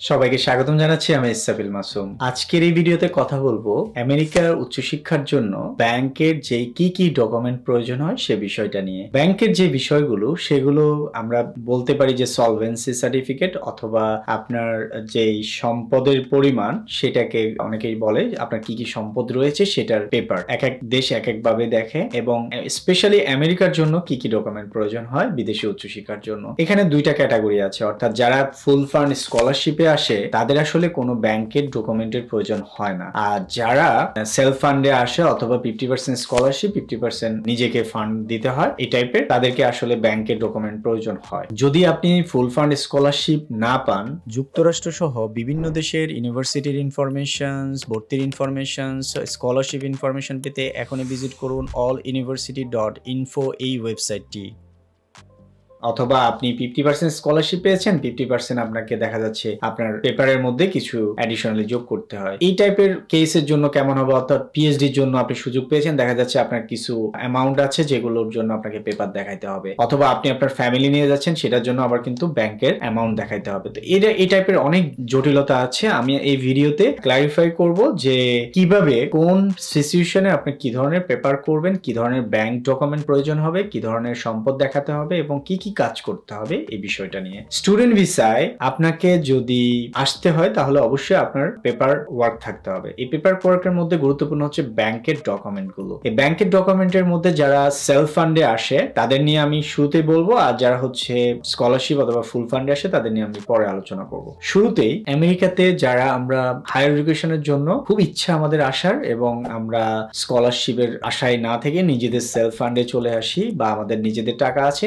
সবাইকে স্বাগতম জানাচ্ছি। আমি ইসরাফিল মাসুম। আজকের এই ভিডিওতে কথা বলবো আমেরিকার উচ্চশিক্ষার জন্য ব্যাংকের যে কি ডকুমেন্ট প্রয়োজন হয় সে বিষয়টা নিয়ে। ব্যাংকের যে বিষয়গুলো সেগুলো আমরা বলতে পারি যে সলভেন্সি সার্টিফিকেট অথবা আপনার যে সম্পদের পরিমাণ সেটাকে অনেকেই বলে আপনার কি সম্পদ রয়েছে সেটার পেপার। এক এক দেশ এক এক ভাবে দেখে এবং স্পেশালি আমেরিকার জন্য কি ডকুমেন্ট প্রয়োজন হয় বিদেশি উচ্চশিক্ষার জন্য। এখানে দুইটা ক্যাটাগরি আছে, অর্থাৎ যারা ফুল ফান্ড স্কলারশিপে আসে তাদের আসলে কোনো ব্যাংকের ডকুমেন্টের প্রয়োজন হয় না, আর যারা সেলফ ফান্ডে আসে অথবা 50% স্কলারশিপ 50% নিজেকে ফান্ড দিতে হয় এই টাইপের, তাদেরকে আসলে ব্যাংকের ডকুমেন্ট প্রয়োজন হয়। যদি আপনি ফুল ফান্ড স্কলারশিপ না পান, যুক্তরাষ্ট্র সহ বিভিন্ন দেশের ইউনিভার্সিটির ইনফরমেশন, ভর্তির ইনফরমেশন, স্কলারশিপ ইনফরমেশন পেতে এখনই ভিজিট করুন alluniversity.info এই ওয়েবসাইটটি। অথবা আপনি 50% স্কলারশিপ পেয়েছেন, 50% আপনাকে দেখা যাচ্ছে আপনার পেপারের মধ্যে কিছু অ্যাডিশনালি যোগ করতে হয়। এই টাইপের কেসের জন্য কেমন হবে, অর্থাৎ পিএইচডির জন্য আপনি সুযোগ পেয়েছেন, দেখা যাচ্ছে আপনার কিছু অ্যামাউন্ট আছে যেগুলোর জন্য আপনাকে পেপার দেখাইতে হবে, অথবা আপনি আপনার ফ্যামিলি নিয়ে যাচ্ছেন সেটার জন্য আবার কিন্তু ব্যাংকের অ্যামাউন্ট দেখাইতে হবে। তো এই টাইপের অনেক জটিলতা আছে। আমি এই ভিডিওতে ক্লারিফাই করব যে কিভাবে কোন সিচুয়েশনে আপনি কি ধরনের পেপার করবেন, কি ধরনের ব্যাংক ডকুমেন্ট প্রয়োজন হবে, কি ধরনের সম্পদ দেখাতে হবে এবং কি কাজ করতে হবে এই বিষয়টা নিয়ে। স্টুডেন্ট ভিসায় আপনাকে যদি আসতে হয় তাহলে অবশ্যই আপনার পেপার ওয়ার্ক থাকতে হবে। এই পেপার ওয়ার্কের মধ্যে গুরুত্বপূর্ণ হচ্ছে ব্যাংকের ডকুমেন্ট গুলো। এই ব্যাংকের ডকুমেন্টের মধ্যে যারা সেলফ ফান্ডে আসে তাদের নিয়ে আমি শুরুতে বলবো, আর যারা হচ্ছে স্কলারশিপ অথবা ফুল ফান্ডে আসে তাদের নিয়ে আমি পরে আলোচনা করব। শুরুতেই আমেরিকাতে যারা আমরা হায়ার এডুকেশনের জন্য খুব ইচ্ছা আমাদের আসার এবং আমরা স্কলারশিপের আশায় না থেকে নিজেদের সেলফ ফান্ডে চলে আসি, বা আমাদের নিজেদের টাকা আছে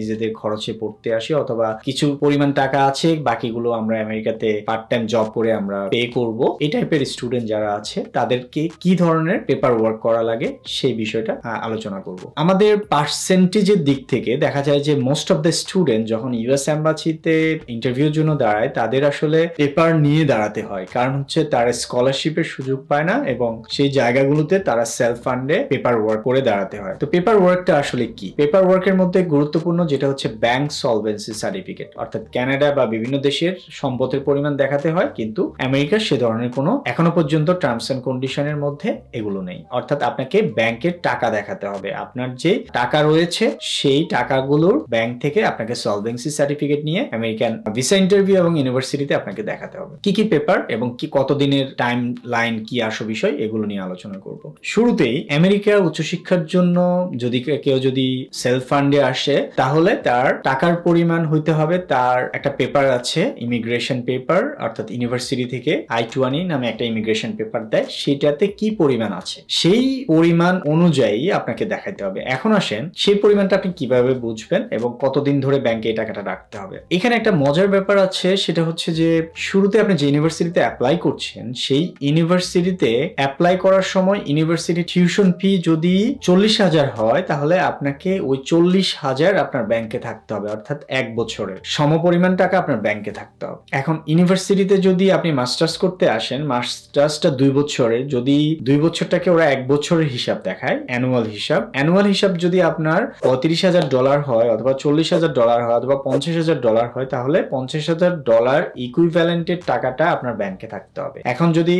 নিজেদের খরচে পড়তে আসি, অথবা কিছু পরিমাণ টাকা আছে বাকিগুলো আমরা আমেরিকাতে পার্ট টাইম জব করে আমরা পে করব, এই টাইপের স্টুডেন্ট যারা আছে তাদেরকে কি ধরনের পেপার ওয়ার্ক করা লাগে সেই বিষয়টা আলোচনা করব। আমাদের পার্সেন্টেজের দিক থেকে দেখা যায় যে মোস্ট অফ দ্য স্টুডেন্ট যখন ইউএস এম্বাসিতে ইন্টারভিউর জন্য দাঁড়ায় তাদের আসলে পেপার নিয়ে দাঁড়াতে হয়, কারণ হচ্ছে তারা স্কলারশিপের সুযোগ পায় না এবং সেই জায়গাগুলোতে তারা সেলফ ফান্ডে পেপার ওয়ার্ক করে দাঁড়াতে হয়। তো পেপার ওয়ার্কটা আসলে কি? পেপার ওয়ার্কের মধ্যে গুরুত্বপূর্ণ যেটা হচ্ছে ব্যাংক সলভেন্সি সার্টিফিকেট, অর্থাৎ কানাডা বা বিভিন্ন দেশের সম্পদের পরিমাণ দেখাতে হয়, কিন্তু আমেরিকার সে ধরনের কোনো এখনো পর্যন্ত টার্মস এন্ড কন্ডিশনের মধ্যে এগুলো নেই। অর্থাৎ আপনাকে ব্যাংকের টাকা দেখাতে হবে, আপনার যে টাকা রয়েছে সেই টাকাগুলোর ব্যাংক থেকে আপনাকে সলভেন্সি সার্টিফিকেট নিয়ে আমেরিকান ভিসা ইন্টারভিউ এবং ইউনিভার্সিটিতে আপনাকে দেখাতে হবে। কি পেপার এবং কতদিনের টাইম লাইন কি আসো বিষয় এগুলো নিয়ে আলোচনা করব। শুরুতেই আমেরিকার উচ্চশিক্ষার জন্য যদি কেউ সেলফ ফান্ডে আসে তাহলে তার টাকার পরিমাণ হইতে হবে, তার একটা পেপার আছে ইমিগ্রেশন পেপার, অর্থাৎ ইউনিভার্সিটি থেকে I-20 নামে একটা ইমিগ্রেশন পেপার দেয়, সেটাতে কি পরিমাণ আছে সেই পরিমাণ অনুযায়ী আপনাকে দেখাইতে হবে। এখন আসেন সেই পরিমাণটা আপনি কিভাবে বুঝবেন এবং কতদিন ধরে ব্যাংকে এই টাকাটা রাখতে হবে। এখানে একটা মজার ব্যাপার আছে, সেটা হচ্ছে যে শুরুতে আপনি যে ইউনিভার্সিটিতে অ্যাপ্লাই করছেন সেই ইউনিভার্সিটিতে অ্যাপ্লাই করার সময় ইউনিভার্সিটি টিউশন ফি যদি 40,000 হয় তাহলে আপনাকে ওই 40,000 আপনার ব্যাংকে থাকতে হবে, অর্থাৎ 1 বছরের সমপরিমাণ টাকা আপনার ব্যাংকে থাকতে হবে। এখন ইউনিভার্সিটিতে যদি আপনি মাস্টার্স করতে আসেন, মাস্টার্সটা 2 বছরের, যদি 2 বছরটাকে ওরা 1 বছরের হিসাব দেখায়, অ্যানুয়াল হিসাব যদি আপনার $35,000 হয় অথবা $40,000 হয় অথবা $50,000 হয় তাহলে $50,000 ইকুইভ্যালেন্টের টাকাটা আপনার ব্যাংকে থাকতে হবে। এখন যদি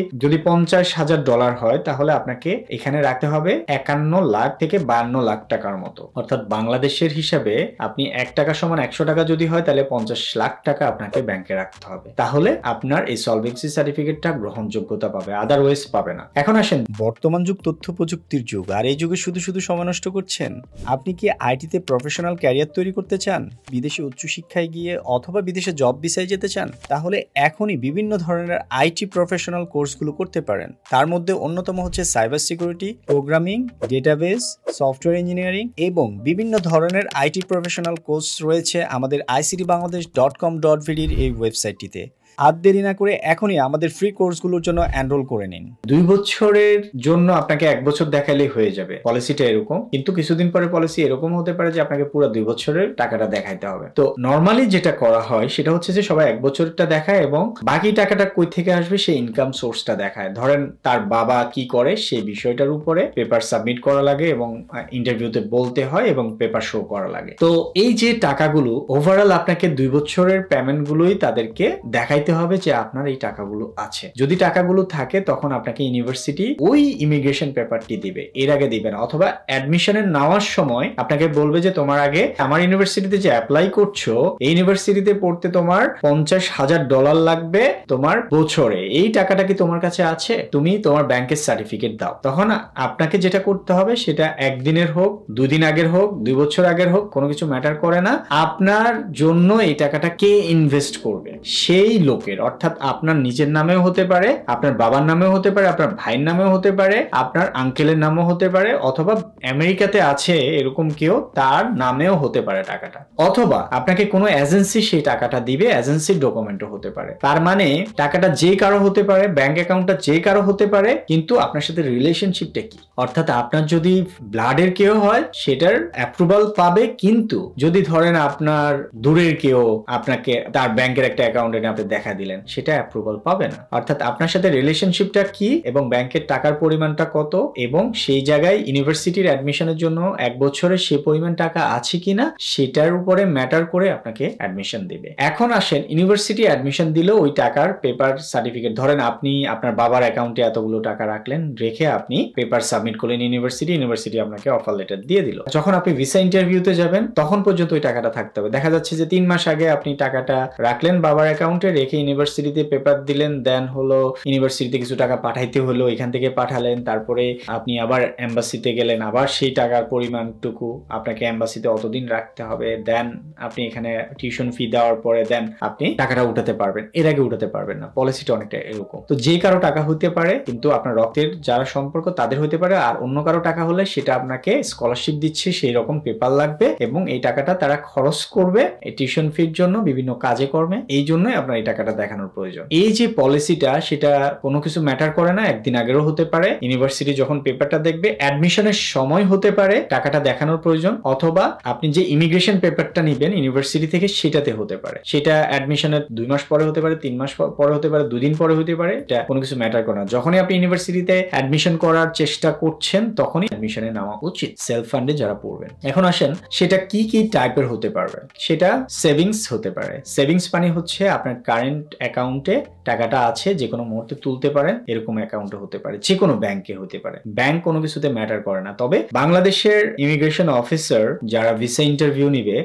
$50,000 হয় তাহলে আপনাকে এখানে রাখতে হবে 51 লাখ থেকে 52 লাখ টাকার মতো, অর্থাৎ বাংলাদেশের হিসাবে আপনি 1 টাকা সমান 100 টাকা যদি হয় তাহলে 50 লাখ টাকা আপনাকে ব্যাংকে রাখতে হবে, তাহলে আপনার এই সলভেন্সি সার্টিফিকেটটা গ্রহণযোগ্যতা পাবে, আদারওয়াইজ পাবে না। এখন আসেন, বর্তমান যুগ তথ্য প্রযুক্তির যুগ, আর এই যুগে শুধু সময় নষ্ট করছেন? আপনি কি আইটিতে প্রফেশনাল ক্যারিয়ার তৈরি করতে চান, বিদেশে উচ্চশিক্ষায় গিয়ে অথবা বিদেশে জব ভিসায় যেতে চান? তাহলে এখনই বিভিন্ন ধরনের আইটি প্রফেশনাল কোর্সগুলো করতে পারেন। তার মধ্যে অন্যতম হচ্ছে cyber security, programming, database, software engineering এবং বিভিন্ন ধরনের আইটি প্রফেশনাল কোর্স রয়েছে আমাদের ictbangladesh.com.vd এই ওয়েবসাইটটিতে। আর দেরি না করে এখনই আমাদের ফ্রি কোর্সগুলোর জন্য এনরোল করে নিন। 2 বছরের জন্য আপনাকে 1 বছর দেখালেই হয়ে যাবে, পলিসিটা এরকম। কিন্তু কিছুদিন পরে পলিসি এরকম হতে পারে যে আপনাকে পুরো 2 বছরের টাকাটা দেখাইতে হবে। তো নরমালি যেটা করা হয় সেটা হচ্ছে যে সবাই 1 বছরটা দেখায় এবং বাকি টাকাটা কই থেকে আসবে সেই ইনকাম সোর্সটা দেখায়। ধরেন তার বাবা কি করে সেই বিষয়টার উপরে পেপার সাবমিট করা লাগে এবং ইন্টারভিউতে বলতে হয় এবং পেপার শো করা লাগে। তো এই যে টাকাগুলো ওভারঅল আপনাকে 2 বছরের পেমেন্টগুলোই তাদেরকে দেখাইতে দেখাইতে হবে যে আপনার এই টাকাগুলো আছে। যদি টাকাগুলো থাকে তখন আপনাকে ইউনিভার্সিটি ওই ইমিগ্রেশন পেপারটি দিবে, এর আগে দিবে না। অথবা অ্যাডমিশনের নেওয়ার সময় আপনাকে বলবে যে তোমার আগে আমার ইউনিভার্সিটিতে যে অ্যাপ্লাই করছো এই ইউনিভার্সিটিতে পড়তে তোমার $50,000 লাগবে তোমার বছরে, এই টাকাটা কি তোমার কাছে আছে? তুমি তোমার ব্যাংকের সার্টিফিকেট দাও। তখন আপনাকে যেটা করতে হবে সেটা একদিনের হোক, 2 দিন আগের হোক, 2 বছর আগের হোক, কোনো কিছু ম্যাটার করে না। আপনার জন্য এই টাকাটা কে ইনভেস্ট করবে? সেই লোকের, অর্থাৎ আপনার নিজের নামেও হতে পারে, আপনার বাবার নামেও হতে পারে, আপনার ভাইয়ের নামেও হতে পারে, আপনার আঙ্কেলের নামেও হতে পারে, অথবা আমেরিকাতে আছে এরকম কেউ তার নামেও হতে পারে টাকাটা। অথবা আপনাকে কোনো এজেন্সি সেই টাকাটা দিবে, এজেন্সির ডকুমেন্টও হতে পারে। তার মানে টাকাটা যে কারো হতে পারে, ব্যাংক অ্যাকাউন্টটা যে কারো হতে পারে, কিন্তু আপনার সাথে রিলেশনশিপটা কি? অর্থাৎ আপনার যদি ব্লাডের কেউ হয় সেটার অ্যাপ্রুভাল পাবে, কিন্তু যদি ধরেন আপনার দূরের কেউ আপনাকে তার ব্যাংকের একটা অ্যাকাউন্ট এনে আপনি দেখা দিলেন, সেটা অ্যাপ্রুভাল পাবে না। অর্থাৎ আপনার সাথে রিলেশনশিপটা কি এবং ব্যাংকের টাকার পরিমাণটা কত, এবং সেই জায়গায় ইউনিভার্সিটির অ্যাডমিশনের জন্য 1 বছরে সে পরিমাণ টাকা আছে কিনা সেটার উপরে ম্যাটার করে আপনাকে অ্যাডমিশন দিবে। এখন আসেন, ইউনিভার্সিটি অ্যাডমিশন দিলেও ওই টাকার পেপার সার্টিফিকেট, ধরেন আপনি আপনার বাবার অ্যাকাউন্টে এতগুলো টাকা রাখলেন, রেখে আপনি পেপার সাবমিট করলেন ইউনিভার্সিটি আপনাকে অফার লেটার দিয়ে দিল। যখন আপনি ভিসা ইন্টারভিউতে যাবেন তখন পর্যন্ত ওই টাকাটা থাকতে হবে। দেখা যাচ্ছে যে 3 মাস আগে আপনি টাকাটা রাখলেন বাবার অ্যাকাউন্টে, রেখে ইউনিভার্সিটিতে পেপার দিলেন, দেন হলো ইউনিভার্সিটিতে কিছু টাকা পাঠাইতে হলো, এখান থেকে পাঠালেন, তারপরে আপনি আবার এম্বাসিতে গেলেন, আবার সেই টাকার পরিমাণটুকু আপনাকে এম্বাসিতে অতদিন রাখতে হবে, দেন আপনি এখানে টিউশন ফি দেওয়ার পরে দেন আপনি টাকাটা উঠাতে পারবেন। এর আগে উঠাতে পারবেন না। পলিসিটা অনেকটা এরকম। তো যে কারো টাকা হতে পারে, কিন্তু আপনার রক্তের যারা সম্পর্ক তাদের হতে পারে, আর অন্য কারো টাকা হলে সেটা আপনাকে স্কলারশিপ দিচ্ছে সেই রকম পেপার লাগবে, এবং এই টাকাটা তারা খরচ করবে এই টিউশন ফির জন্য, বিভিন্ন কাজে কর্মে। এই জন্যই আপনার এই টাকাটা দেখানোর প্রয়োজন। এই যে পলিসিটা, সেটা কোনো কিছু ম্যাটার করে না, একদিন আগেরও হতে পারে। ইউনিভার্সিটি যখন পেপারটা দেখবে অ্যাডমিশনের সময় হতে পারে টাকাটা দেখানোর প্রয়োজন, অথবা আপনি যে ইমিগ্রেশন পেপারটা নিবেন ইউনিভার্সিটি থেকে সেটাতে হতে পারে। সেটা অ্যাডমিশনের 2 মাস পরে হতে পারে, 3 মাস পরে হতে পারে, 2 দিন পরে হতে পারে, এটা কোনো কিছু ম্যাটার করে না। যখনই আপনি ইউনিভার্সিটিতে অ্যাডমিশন করার চেষ্টা করছেন তখনই অ্যাডমিশনে নেওয়া উচিত, সেলফ ফান্ডে যারা পড়বেন। এখন আসেন, সেটা কি কি টাইপের হতে পারবে। সেটা সেভিংস হতে পারে। সেভিংস মানে হচ্ছে আপনার কারেন্ট অ্যাকাউন্টে টাকাটা আছে, যে কোনো মুহূর্তে তুলতে পারেন, এরকম অ্যাকাউন্টে হতে পারে, যে কোনো ব্যাংকে হতে পারে। ব্যাংক কোনো কিছুতে ম্যাটার করে না। তবে বাংলাদেশের ইমিগ্রেশন অফিসার যারা ভিসা ইন্টারভিউ নিবে,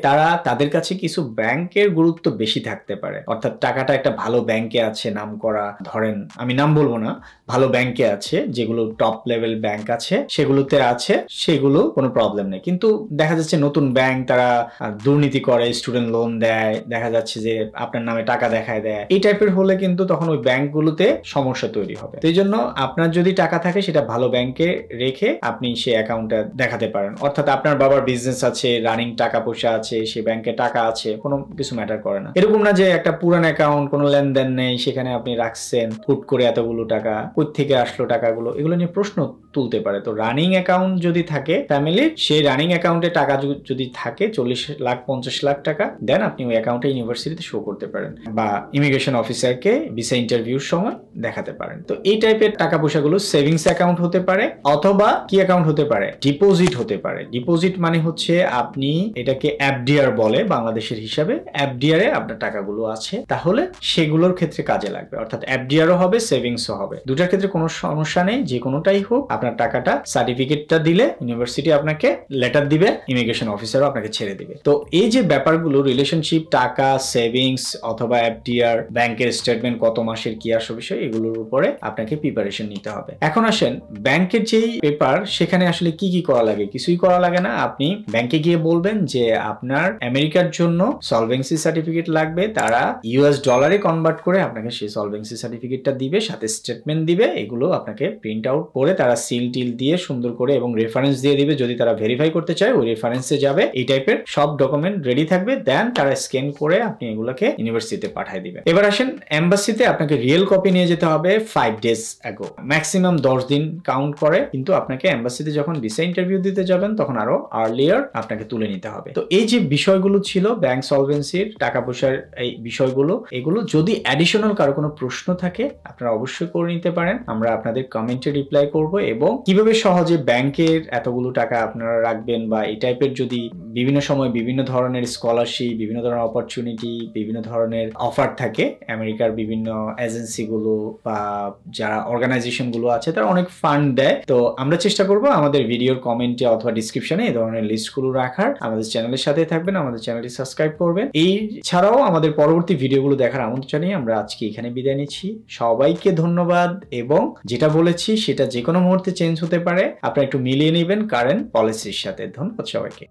তাদের কাছে কিছু ব্যাংকের গুরুত্ব বেশি থাকতে পারে। অর্থাৎ টাকাটা একটা ভালো ব্যাংকে আছে, নাম করা, ধরেন আমি নাম বলবো না, ভালো ব্যাংকে আছে, যেগুলো টপ লেভেল ব্যাংক আছে সেগুলোতে আছে, সেগুলো কোনো প্রবলেম নেই। কিন্তু দেখা যাচ্ছে নতুন ব্যাংক তারা দুর্নীতি করে, স্টুডেন্ট লোন দেয়, দেখা যাচ্ছে যে আপনার নামে টাকা দেখায় দেয়, এই টাইপের হলে কিন্তু তখন ওই ব্যাংকগুলোতে সমস্যা তৈরি হবে। তো এই জন্য আপনার যদি টাকা থাকে সেটা ভালো ব্যাংকে রেখে আপনি সেই অ্যাকাউন্টটা দেখাতে পারেন। অর্থাৎ আপনার বাবার বিজনেস আছে, রানিং টাকা পয়সা আছে, সেই ব্যাংকে টাকা আছে, কোনো কিছু ম্যাটার করে না। এরকম না যে একটা পুরান অ্যাকাউন্ট, কোনো লেনদেন নেই, সেখানে আপনি রাখছেন হুট করে এতগুলো টাকা, কই থেকে আসলো টাকাগুলো, এগুলো নিয়ে প্রশ্ন তুলতে পারে। তো রানিং অ্যাকাউন্ট যদি থাকে ফ্যামিলির, সেই রানিং অ্যাকাউন্টে টাকা যদি থাকে 40 লাখ 50 লাখ টাকা, দেন আপনি ওই অ্যাকাউন্টে ইউনিভার্সিটিতে শো করতে পারেন বা ইমিগ্রেশন অফিসারকে ভিসা ইন্টারভিউর সময় দেখাতে পারেন। তো এই টাইপের টাকা পয়সাগুলো সেভিংস অ্যাকাউন্ট হতে পারে, অথবা কি অ্যাকাউন্ট হতে পারে, ডিপোজিট হতে পারে। ডিপোজিট মানে হচ্ছে আপনি এটাকে এফডিআর বলে বাংলাদেশের হিসাবে, এফডিআর এ আপনার টাকাগুলো আছে, তাহলে সেগুলোর ক্ষেত্রে কাজে লাগবে। অর্থাৎ এফডিআরও হবে, সেভিংসও হবে, দুটার ক্ষেত্রে কোনো সমস্যা নেই। যে কোনোটাই হোক, আপনার টাকাটা সার্টিফিকেটটা দিলে ইউনিভার্সিটি আপনাকে লেটার দিবে, ইমিগ্রেশন অফিসারও আপনাকে ছেড়ে দিবে। তো এই যে ব্যাপারগুলো, রিলেশনশিপ, টাকা, সেভিংস অথবা এফডিআর, ব্যাংকের স্টেটমেন্ট কত মাসের কি আসে বিষয়, এগুলোর উপরে আপনাকে প্রিপারেশন নিতে হবে। এখন আসেন, ব্যাংকের যেই পেপার সেখানে আসলে কি কি করা লাগে। কিছুই করা লাগে না। আপনি ব্যাংকে গিয়ে বলবেন যে আপনার আমেরিকার জন্য সলভেন্সি সার্টিফিকেট লাগবে, তারা ইউএস ডলারে কনভার্ট করে আপনাকে সেই সলভেন্সি সার্টিফিকেটটা দিবে, সাথে স্টেটমেন্ট দিবে। এগুলো আপনাকে প্রিন্ট আউট করে তারা সিল টিল দিয়ে সুন্দর করে এবং রেফারেন্স দিয়ে দিবে। যদি তারা ভেরিফাই করতে চায় ওই রেফারেন্সে যাবে। এই টাইপের সব ডকুমেন্ট রেডি থাকবে, দেন তারা স্ক্যান করে আপনি এগুলোকে ইউনিভার্সিটিতে পাঠিয়ে দিবে। এবার আসেন, এম্বাসিতে আপনাকে রিয়েল কপি নিয়ে যেতে হবে 5 days ago, ম্যাক্সিমাম 10 দিন কাউন্ট করে। কিন্তু আপনাকে এম্বাসিতে যখন ভিসা ইন্টারভিউ দিতে যাবেন তখন আরো আর্লিয়ার আপনাকে তুলে নিতে হবে। তো এই যে বিষয়গুলো ছিল ব্যাংক সলভেন্সির, টাকা পয়সার এই বিষয়গুলো, এগুলো যদি অ্যাডিশনাল কারো কোনো প্রশ্ন থাকে আপনারা অবশ্যই করে নিতে পারেন। আমরা আপনাদের কমেন্টে রিপ্লাই করব, এবং কিভাবে সহজে ব্যাংকের এতগুলো টাকা আপনারা রাখবেন, বা এই টাইপের যদি বিভিন্ন সময় বিভিন্ন ধরনের স্কলারশিপ, বিভিন্ন ধরনের অপরচুনিটি, বিভিন্ন ধরনের অফার থাকে থাকে, আমেরিকার বিভিন্ন এজেন্সিগুলো বা যারা অর্গানাইজেশনগুলো আছে তারা অনেক ফান্ড দেয়। তো আমরা চেষ্টা করব আমাদের ভিডিওর কমেন্টে অথবা ডিসক্রিপশনে এই ধরনের লিস্টগুলো রাখার। আমাদের চ্যানেলের সাথে থাকবেন, আমাদের চ্যানেলটি সাবস্ক্রাইব করবেন। এই ছাড়াও আমাদের পরবর্তী ভিডিওগুলো দেখার আমন্ত্রণ জানিয়ে আমরা আজকে এখানে বিদায় নিচ্ছি। সবাইকে ধন্যবাদ, এবং যেটা বলেছি সেটা যে কোনো মুহূর্তে চেঞ্জ হতে পারে, আপনারা একটু মিলিয়ে নেবেন কারেন্ট পলিসির সাথে। ধন্যবাদ সবাইকে।